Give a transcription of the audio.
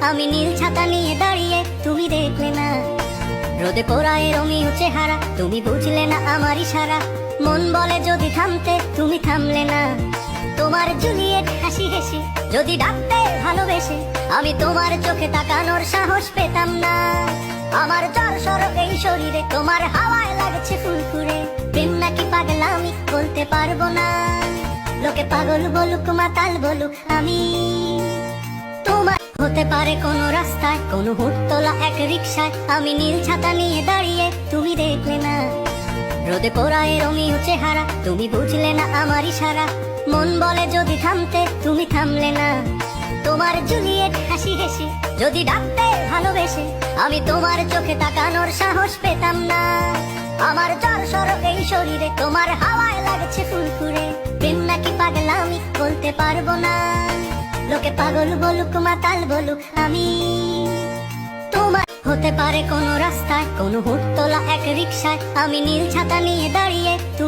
আমি নীল ছাতা নিয়ে দাঁড়িয়ে, তুমি দেখলে না। রোদে পোড়ায় রোমিও চেহারা, তুমি বুঝলে না আমার ইশারা। মন বলে যদি থামতে, তুমি থামলে না। তোমার জুলিয়েট হাসি হেসে যদি ডাকতে ভালোবেসে, আমি তোমার চোখে তাকানোর সাহস পেতাম না। আমার জ্বর সর এই শরীরে, তোমার হাওয়ায় লাগছে ফুরফুরে। প্রেম নাকি পাগলামি বলতে পারবো না। লোকে পাগল বলুক, মাতাল বলুক, আমি তোমার হতে পারে কোনো রাস্তায়, কোনো হুটতোলা এক রিকশায়। আমি নীল ছাতা নিয়ে দাঁড়িয়ে, তুমি দেখলে না। রোদে পোড়ায় রোমিও চেহারা, তুমি বুঝলে না আমার ইশারা। মন বলে যদি থামতে, তুমি থামলে না। তোমার জুলিয়েট হাসি হেসে যদি ডাকতে ভালোবেসে, আমি তোমার চোখে তাকানোর সাহস পেতাম না। আমার জ্বর সর এই শরীরে, তোমার হাওয়ায় লাগছে ফুরফুরে। প্রেম নাকি পাগলামি বলতে পারবো না। লোকে পাগল বলুক, মাতাল বলুক, আমি তোমার হতে পারে কোনো রাস্তায়, কোনো হুটতোলা এক রিকশায়। আমি নীল ছাতা নিয়ে দাঁড়িয়ে, তুমি